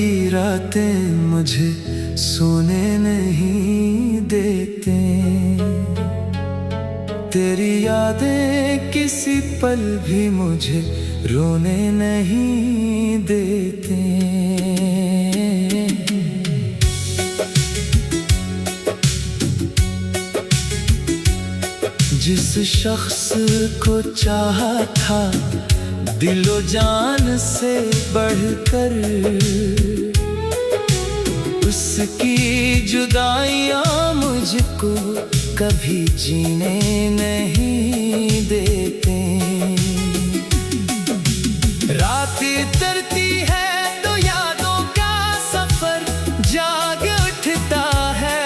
की रातें मुझे सोने नहीं देते। तेरी यादें किसी पल भी मुझे रोने नहीं देते। जिस शख्स को चाहा था दिलो जान से बढ़कर, उसकी जुदाइयां मुझको कभी जीने नहीं देते। रात उतरती है तो यादों का सफर जाग उठता है।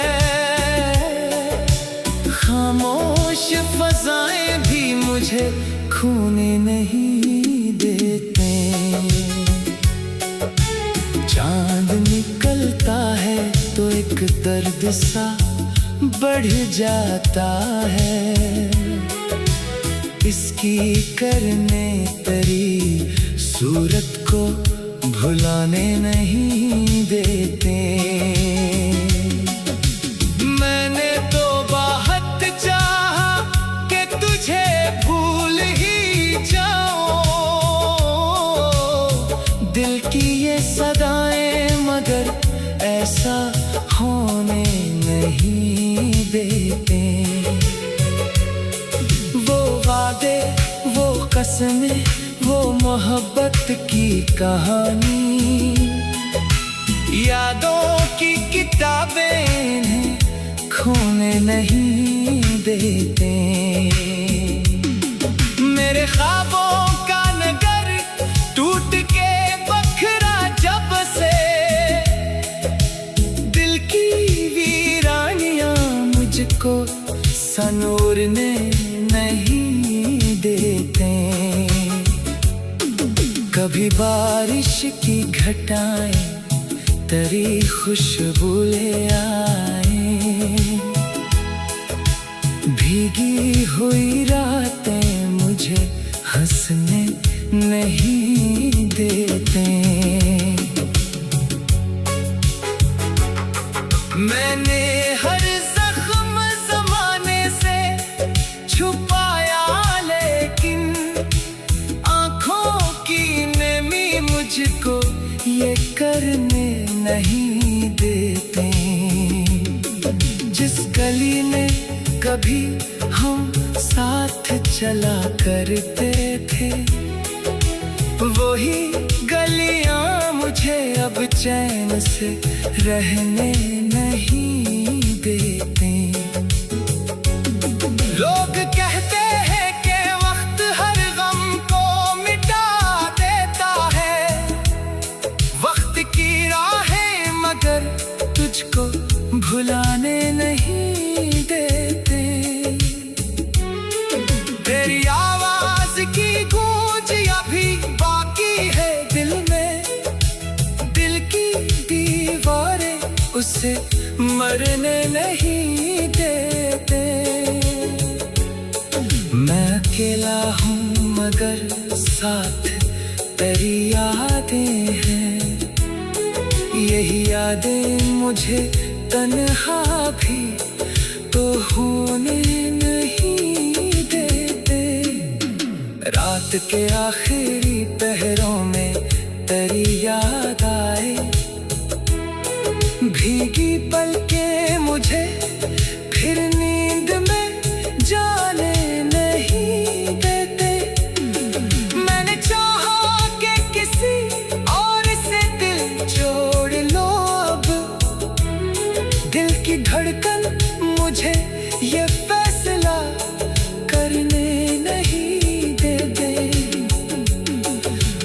खामोश फजाएं भी मुझे खोने नहीं देते। चांद निकलता है तो एक दर्द सा बढ़ जाता है। इसकी करने तेरी सूरत को भुलाने नहीं देते। मैंने तो बहुत चाहा कि तुझे भूल ही जाऊं, दिल की ये सदाएं मगर ऐसा होने नहीं देते। वो वादे, वो कसमें, वो मोहब्बत की कहानी, यादों की किताबें इन्हें खोने नहीं देते। मेरे ख्वाबों का नगर टूट के बखरा जब से, दिल की वीरानियां मुझको संवरने नहीं देते। कभी बारिश की घटाएं तेरी खुशबू ले आए। भीगी हुई रातें मुझे हंसने नहीं देते। मैंने हर जख्म ज़माने से छुपाया, लेकिन आँखों की नमी मुझको ये करने नहीं देते। जिस गली में कभी हम साथ चला करते थे, वही गलियां मुझे अब चैन से रहने नहीं देते। लोग कहते हैं कि वक्त हर गम को मिटा देता है। वक्त की राहें मगर तुझको भुलाने नहीं देते। तेरी आवाज की गूंज अभी बाकी है दिल में, दिल की दीवारें उसे मरने नहीं देते। मैं अकेला हूँ मगर साथ तेरी यादें हैं। यही यादें मुझे तन्हा भी तो होने नहीं देते। रात के आखिरी पहरों में तेरी याद आए, भीगी पलकें मुझे फिर नींद में जाने नहीं देते। मैंने चाहा कि किसी और से दिल जोड़ लो, अब दिल की धड़कन मुझे ये फैसला करने नहीं देते।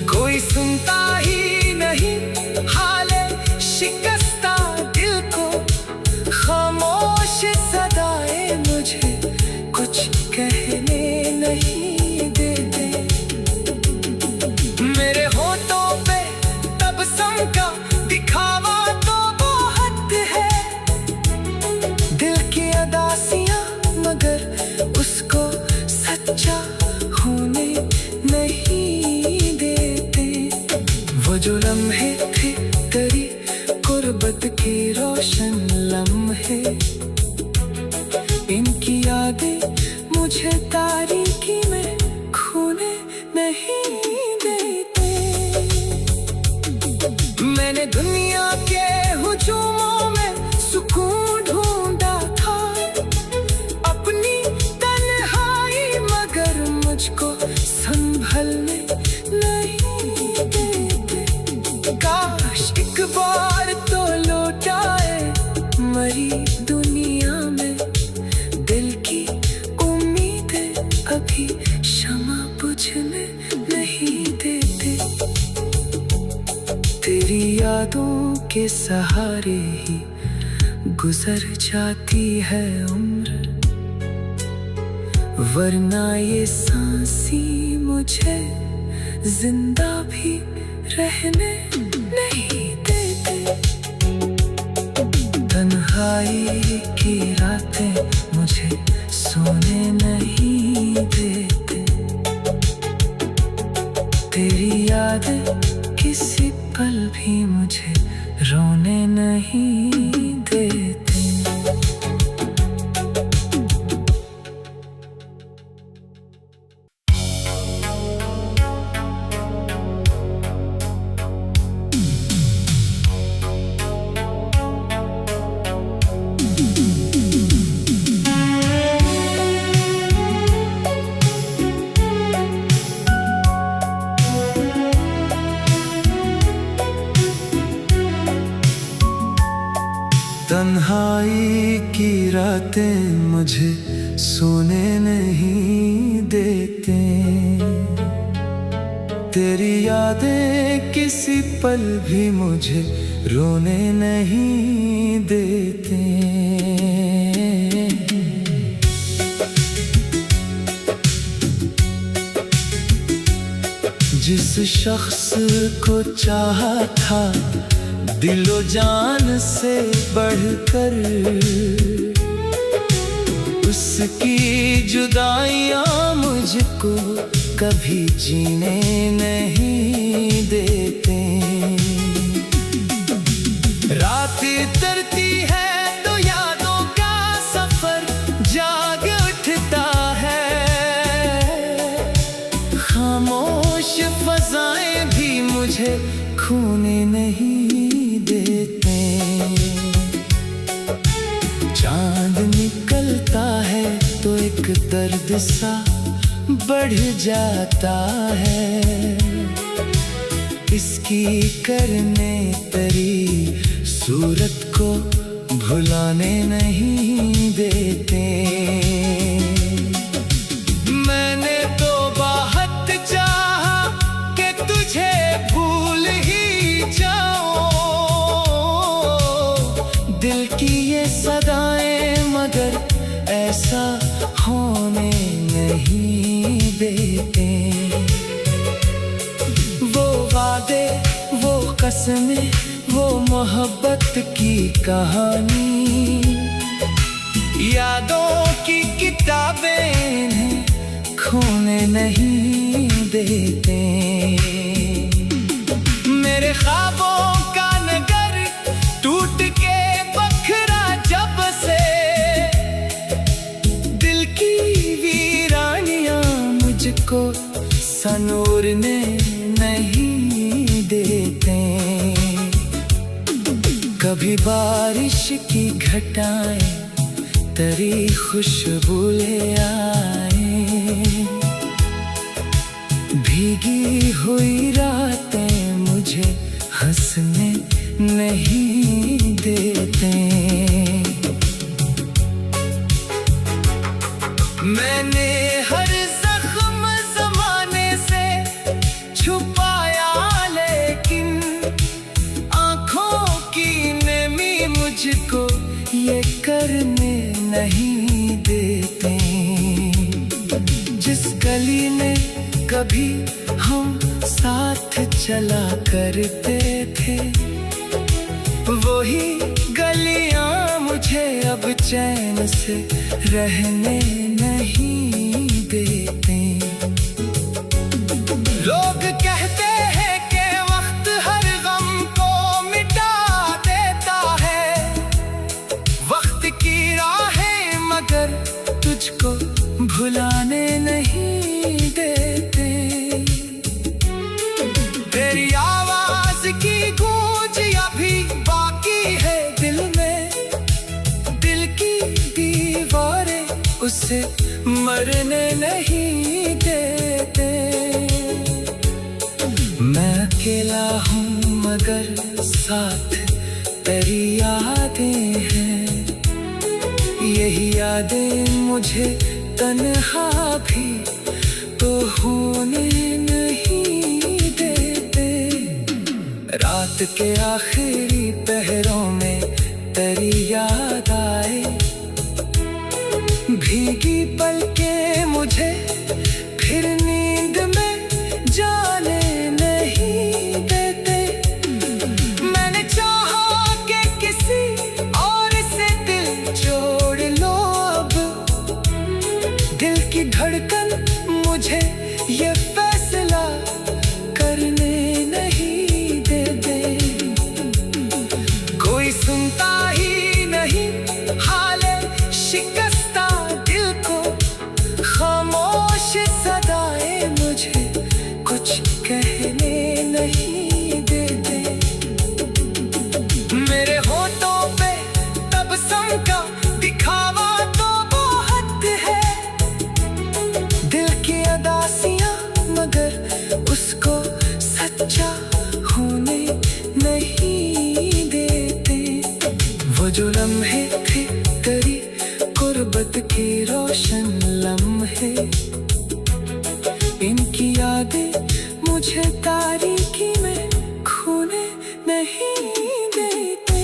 कोई सुनता ही नहीं हाले शिकस्ता दिल को, खामोश सदाएं मुझे कुछ कहने नहीं देते। मेरे होठों पे तबस्सुम का दिखावा तो बहुत है, दिल की अदा यादें मुझे तारीकी में खोने नहीं देते। मैंने दुनिया के हुजूमों में सुकून ढूंढा था, अपनी तन्हाई, मगर मुझको संभलने नहीं देते। काश एक बार तो लौट आए मरी दुनिया में, दिल की उम्मीदें अभी शमा बुझने नहीं देते। तेरी यादों के सहारे ही गुजर जाती है उम्र, वरना ये सांसी मुझे जिंदा भी रहने नहीं देते। तन्हाई की रातें मुझे सोने नहीं देते। तेरी यादें किसी पल भी मुझे रोने नहीं देते। तन्हाई की रातें मुझे सोने नहीं देते। तेरी यादें किसी पल भी मुझे रोने नहीं देते। जिस शख्स को चाहा था दिलो जान से बढ़कर, उसकी जुदाइयां मुझको कभी जीने नहीं देते। रात तरती है तो यादों का सफर जाग उठता है, खामोश फजाएं भी मुझे खोने नहीं देते। चांद निकलता है तो एक दर्द सा बढ़ जाता है, इसकी करने तेरी सूरत को भुलाने नहीं देते। मैंने तो बहुत चाहा कि तुझे भूल ही जाऊं, दिल की ये सदाएं मगर ऐसा होने नहीं देते। वो वादे, वो कसमें, वो मोहब्बत की कहानी, यादों की किताबें इन्हें खोने नहीं देते। मेरे ख्वाबों का नगर टूट के बखरा जब से, दिल की वीरानियां मुझको संूरने नहीं देते। कभी बारिश की घटाएं तेरी खुशबू ले आए, भीगी हुई रातें मुझे हंसने नहीं देते। मैंने हर जख्म जमाने से छुपाया, लेकिन आंखों की नमी मुझको ये करने नहीं देते। जिस गली में कभी हम साथ चला करते थे, वही गलियां मुझे अब चैन से रहने नहीं देते। लोग कहते हैं कि वक्त हर गम को मिटा देता है, वक्त की राहें मगर तुझको उसे मरने नहीं देते। मैं अकेला हूँ मगर साथ तेरी यादें हैं। यही यादें मुझे तन्हा भी तो होने नहीं देते। रात के आखिरी पहरों में तेरी याद आए, भीगी पलकें मुझे फिर नींद में जाने नहीं देते। मैंने चाहा कि किसी और से दिल जोड़ लो, अब दिल की धड़कन मुझे ये फैसला करने नहीं देते। कोई सुनता ही नहीं हाले शिकस्ता दिल को, खामोश सदाएं मुझे कुछ कहने नहीं देते। मेरे होठों पे तबस्सुम का दिखावा तो बहुत है, दिल की अदासियां मगर उसको सच्चा होने नहीं देते। वो जो लम्हे थे तेरी गुर्बत के रोशन लम्हे, इनकी यादें मुझे तारीकी में खोने नहीं देते।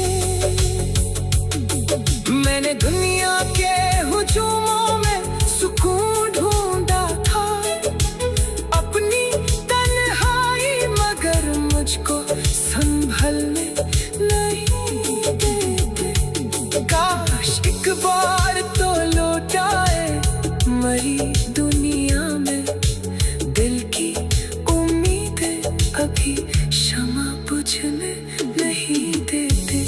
मैंने दुनिया के हुजूमों में सुकून ढूंढा था, अपनी तन्हाई मगर मुझको संभलने नहीं देते। काश एक बार तो लौट आए मरी दुनिया में, दिल की उम्मीदें अभी शमा बुझने नहीं देते।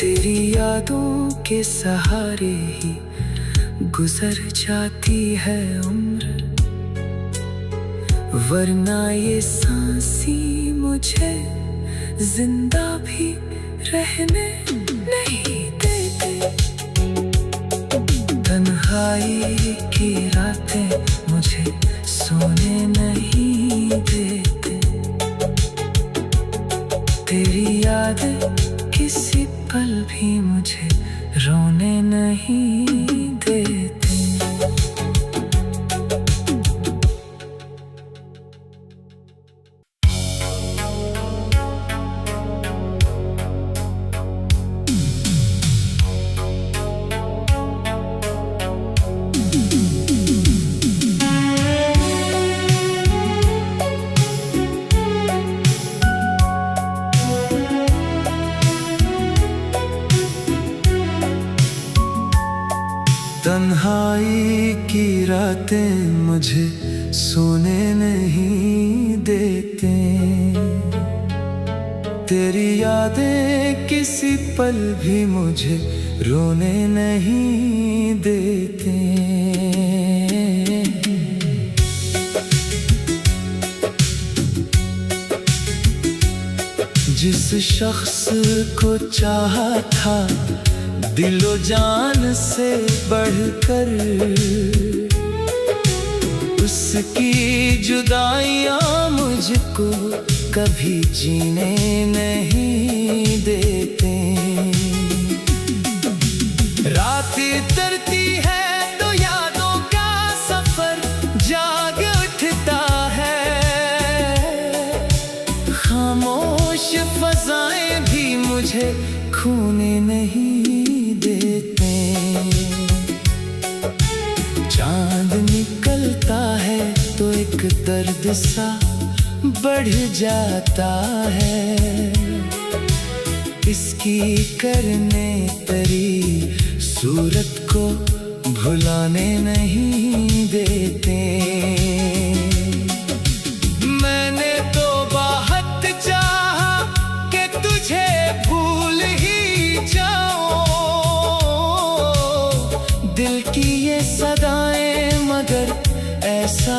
तेरी यादों के सहारे ही गुजर जाती है उम्र, वरना ये सांसी मुझे जिंदा भी रहने नहीं देते। तन्हाई की रातें मुझे सोने नहीं देते। तेरी यादें किसी पल भी मुझे रोने नहीं देते। तन्हाई की रातें मुझे सोने नहीं देते। तेरी यादें किसी पल भी मुझे रोने नहीं देते। जिस शख्स को चाहा था दिलो जान से बढ़कर, उसकी जुदाइयां मुझको कभी जीने नहीं देते। रात उतरती है तो यादों का सफर जाग उठता है, खामोश फजाएं भी मुझे खोने नहीं देते। चांद निकलता है तो एक दर्द सा बढ़ जाता है, इसकी करने तेरी सूरत को भुलाने नहीं देते। मैंने तो बहुत चाहा कि तुझे भूल ही जाऊं, दिल की ये सदाएं मगर ऐसा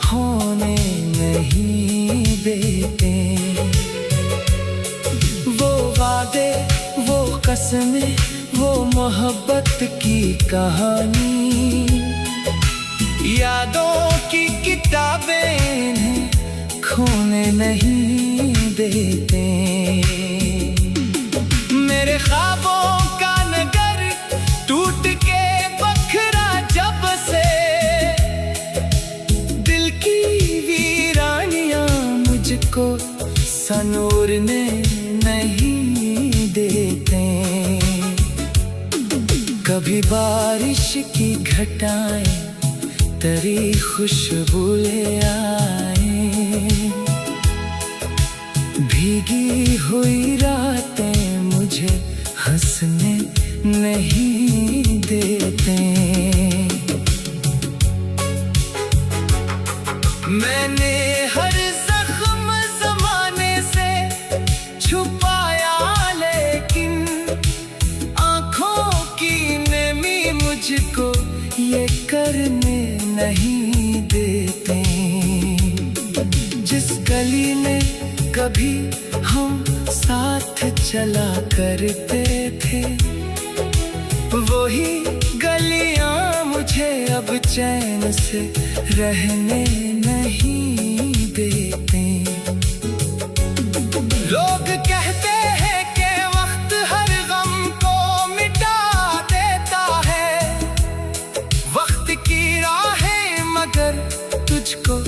होने नहीं देते। वो वादे वो कसमें वो मोहब्बत की कहानी, यादों की किताबें इन्हें खोने नहीं देते। मेरे ख्वाबों का नगर टूट के बखरा जब से, दिल की वीरानियां मुझको संवरने नहीं देते। कभी बारिश की घटाएं तेरी खुशबू ले आए, भीगी हुई रातें मुझे हंसने नहीं देते। मैंने हर जख्म ज़माने से छुपाया, लेकिन आँखों की नमी मुझको ये करने नहीं देते। जिस गली में कभी हम साथ चला करते थे, वही गलियां मुझे अब चैन से रहने नहीं देते। लोग कहते हैं कि वक्त हर गम को मिटा देता है, वक्त की राहें मगर तुझको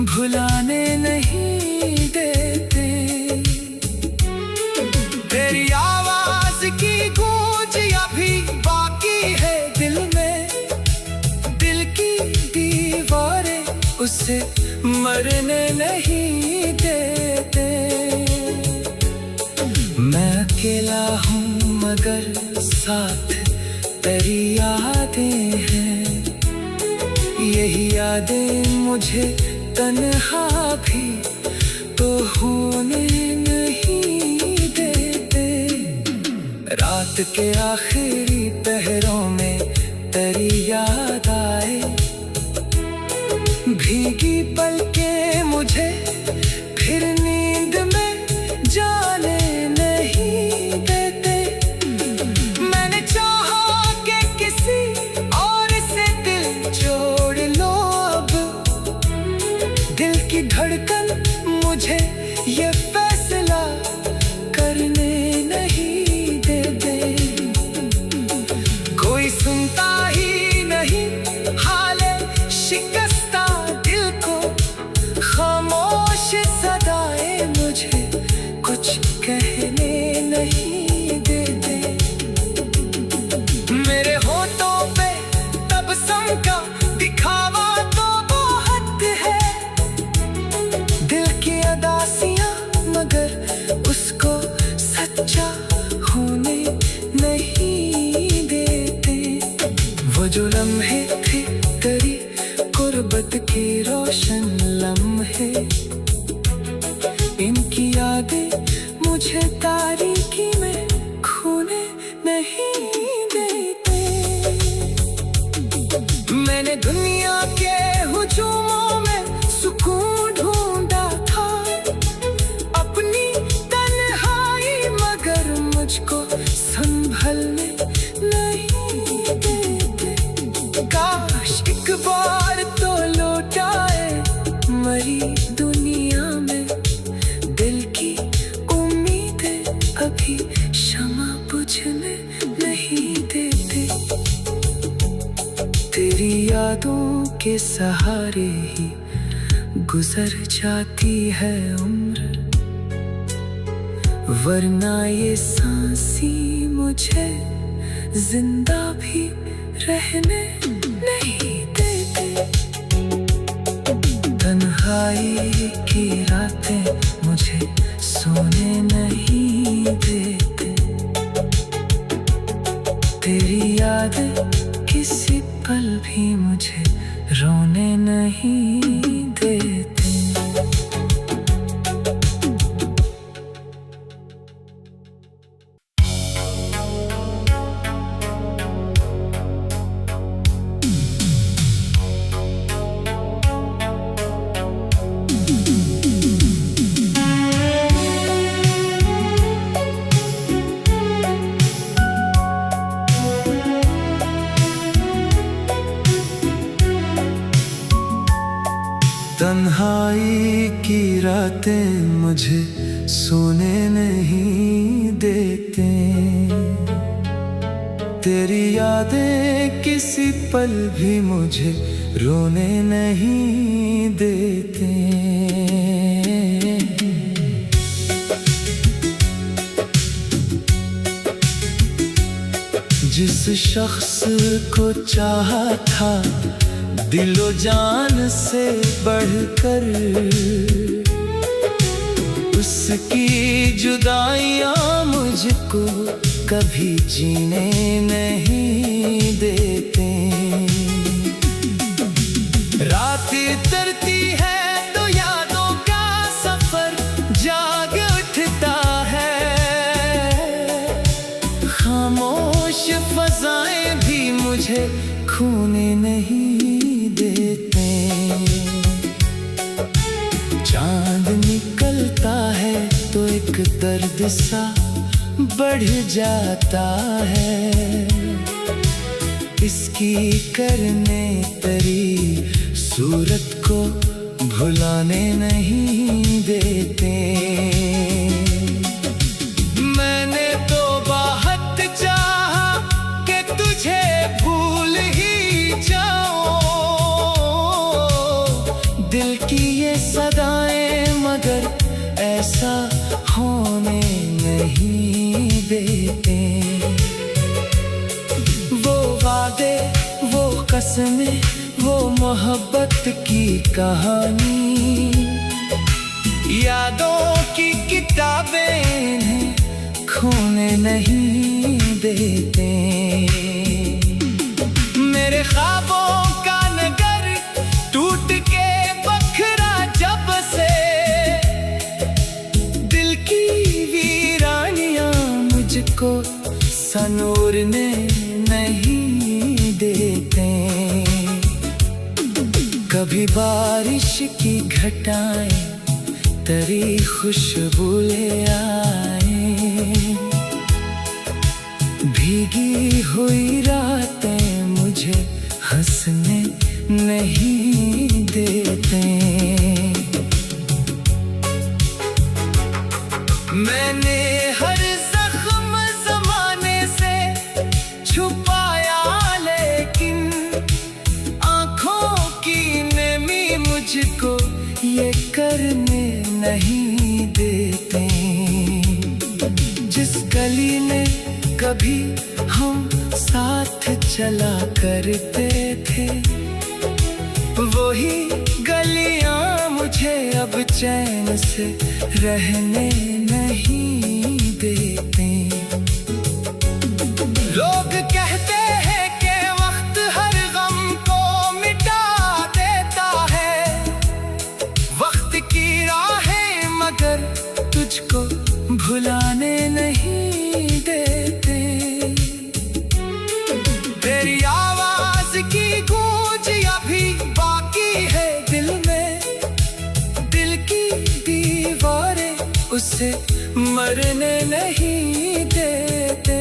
भुलाने नहीं देते। तेरी आवाज की गूंज अभी बाकी है दिल में, दिल की दीवारें उसे मरने नहीं देते। मैं अकेला हूँ मगर साथ तेरी यादें हैं, यही यादें मुझे तन्हा भी तो होने नहीं देते। रात के आखिरी पहरों में तेरी याद आए, भीगी पलकें मुझे फिर नींद में जाने नहीं देते। मैंने चाहा कि किसी और से दिल जोड़ लो, अब दिल की धड़कन मुझे ये फैसला करने नहीं देते। कोई सुनता ही नहीं हाले शिकस्ता दिल को, खामोश सदाएं मुझे कुछ कहने नहीं देते। मेरे होठों पे तबस्सुम का दिखावा तो बहुत है, दिल की अदासियां मगर उसको सच्चा होने नहीं देते। वो जो लम्हे थे तेरी गुर्बत की रोशन लम्हे, इनकी यादें मुझे तारीकी में खोने नहीं देते। मैंने दुनिया के हुजूमों में सुकून ढूंढा था, अपनी तन्हाई मगर मुझको संभलने नहीं देते। काश एक बार तो लौट आए मरी दुनिया में, दिल की उम्मीदें अभी शमा बुझने नहीं देते। तेरी यादों के सहारे ही गुजर जाती है उम्र, वरना ये सांसी मुझे जिंदा भी रहने नहीं देते। तन्हाई की रातें मुझे सोने नहीं देते। तेरी याद किसी पल भी मुझे रोने नहीं देते। तन्हाई की रातें मुझे सोने नहीं देते, तेरी यादें किसी पल भी मुझे रोने नहीं देते। जिस शख्स को चाहा था दिलो जान से बढ़कर, उसकी जुदाइयां मुझको कभी जीने नहीं देते। रात उतरती है तो यादों का सफर जाग उठता है, खामोश फजाएं भी मुझे खोने नहीं देते। चांद निकलता है तो एक दर्द सा बढ़ जाता है, इसकी करने तेरी सूरत को भुलाने नहीं देते। मैंने तो बहुत चाहा कि तुझे भूल ही जाऊं, दिल की ये सदाएं मगर ऐसा होने नहीं देते। वो वादे, वो कसमें, वो मोहब्बत की कहानी, यादों की किताबें इन्हें खोने नहीं देते। मेरे ख्वाबों का नगर टूट के बखरा जब से, दिल की वीरानियां मुझको संवरने नहीं देते। कभी बारिश की घटाएं तेरी खुशबू ले आए, भीगी हुई रातें मुझे हंसने नहीं देते। मैंने हर जख्म जमाने से छुपाया, लेकिन आंखों की नमी मुझको ये करने नहीं देते। जिस गली में कभी हम साथ चला करते थे, वही गलियां मुझे अब चैन से रहने नहीं देते। लोग कहते हैं कि वक्त हर गम को मिटा देता है, वक्त की राहें मगर तुझको भुलाने नहीं देते। तेरी आवाज की गूंज अभी बाकी है दिल में, दिल की दीवारें उसे मरने नहीं देते।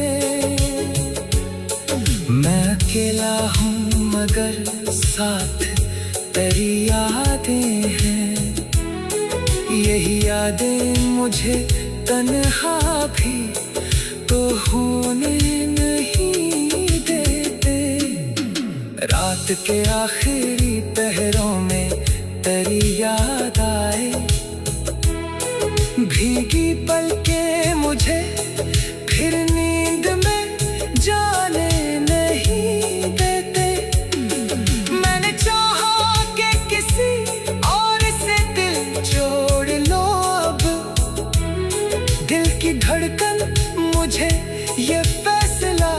मैं अकेला हूँ मगर साथ तेरी यादें हैं, यही यादें मुझे तन्हा भी तो होने नहीं देते। रात के आखिरी पहरों में तेरी याद आए, भीगी पलकें मुझे फिर नींद में जाने नहीं देते। मैंने चाहा कि किसी और से दिल जोड़ लो, अब दिल की धड़कन मुझे ये फैसला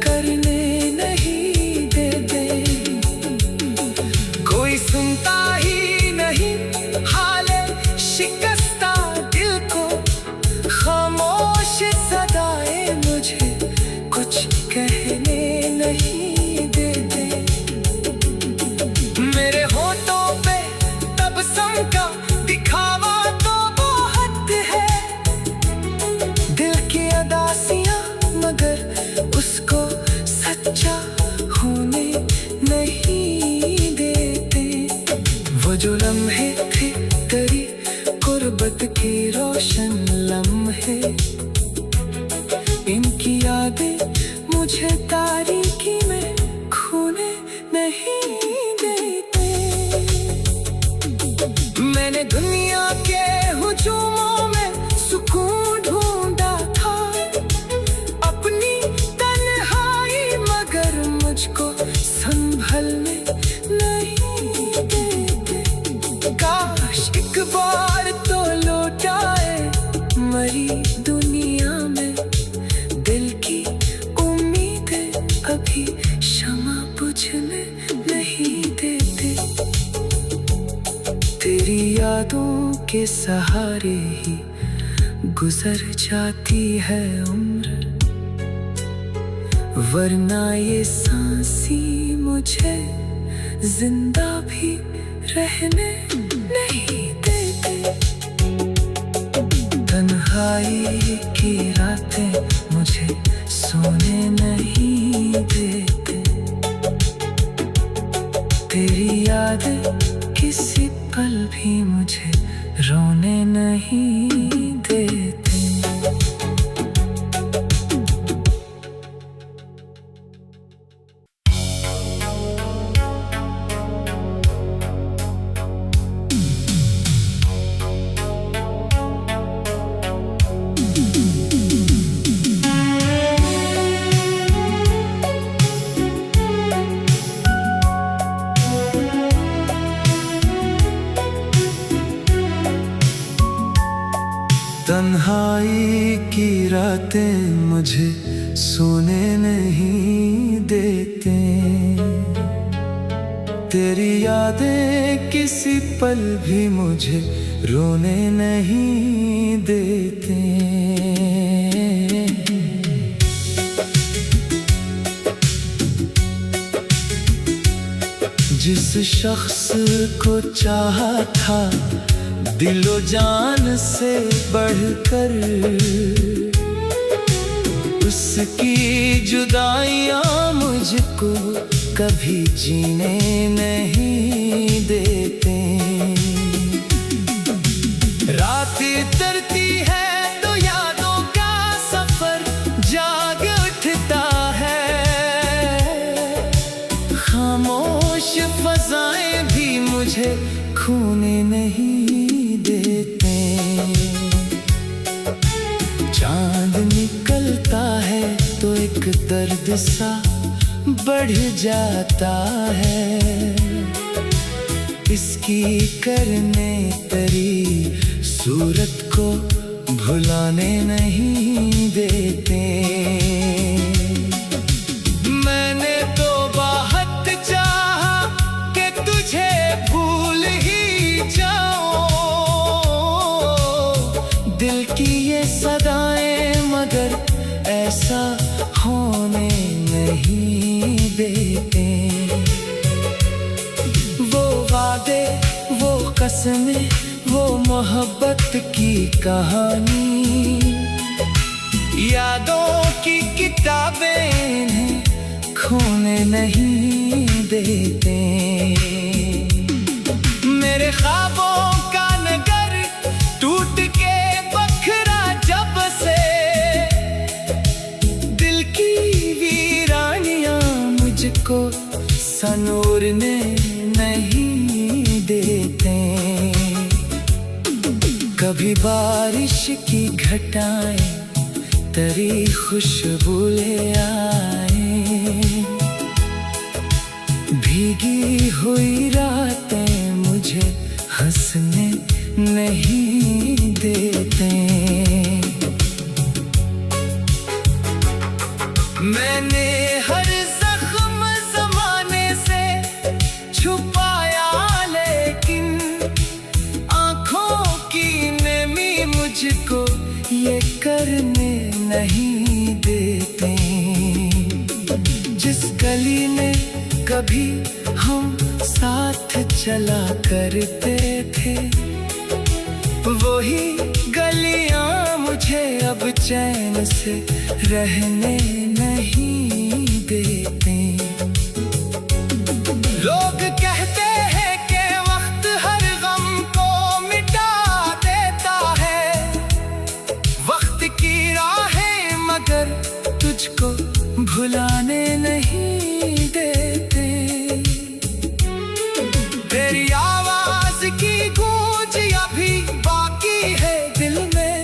करने नहीं देते। मुझको संभलने नहीं देते। काश एक बार तो लौट आए मरी दुनिया में, दिल की उम्मीदें अभी शमा बुझने नहीं देते। तेरी यादों के सहारे ही गुजर जाती है उम्र, वरना ये सांसी मुझे जिंदा भी रहने नहीं देते। तन्हाई की रातें मुझे सोने नहीं देते। तेरी यादें किसी पल भी मुझे रोने नहीं देते। तन्हाई की रातें मुझे सोने नहीं देते। तेरी यादें किसी पल भी मुझे रोने नहीं देते। जिस शख्स को चाहा था दिलो जान से बढ़कर, उसकी जुदाइयां मुझको कभी जीने नहीं देते। रात उतरती है तो यादों का सफर जाग उठता है। खामोश फजाएं भी मुझे खोने नहीं देते। चांद निकलता है तो एक दर्द सा बढ़ जाता है। इसकी करने तेरी सूरत को भुलाने नहीं देते। मैंने तो बहुत चाहा कि तुझे भूल ही जाऊं, दिल की ये सदाएं मगर ऐसा होने नहीं देते। वो वादे, वो कसमें, वो मोहब्बत की कहानी, यादों की किताबें इन्हें खोने नहीं देते। मेरे ख्वाबों का नगर टूट के बखरा जब से, दिल की वीरानियां मुझको संवरने नहीं देते। कभी बारिश की घटाएं तेरी खुशबू ले आए, भीगी हुई रातें मुझे हंसने नहीं देते। मैंने हर जख्म ज़माने से छुपाया, लेकिन आँखों की नमी मुझको ये करने नहीं देते। जिस गली में कभी हम साथ चला करते थे, वही गलियां मुझे अब चैन से रहने नहीं देते। लोग कहते हैं कि वक्त हर गम को मिटा देता है, वक्त की राहें मगर तुझको भुलाने नहीं देते। तेरी आवाज की गूंज अभी बाकी है दिल में,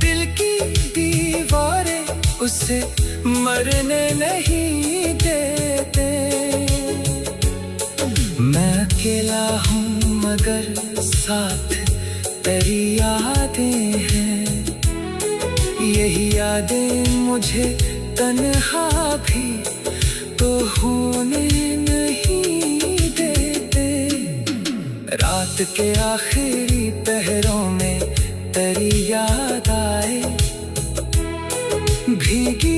दिल की दीवारें उसे मरने नहीं देती। अकेला हूँ मगर साथ तेरी यादें हैं। यही यादें मुझे तन्हा भी तो होने नहीं देते। रात के आखिरी पहरों में तेरी याद आए, भीगी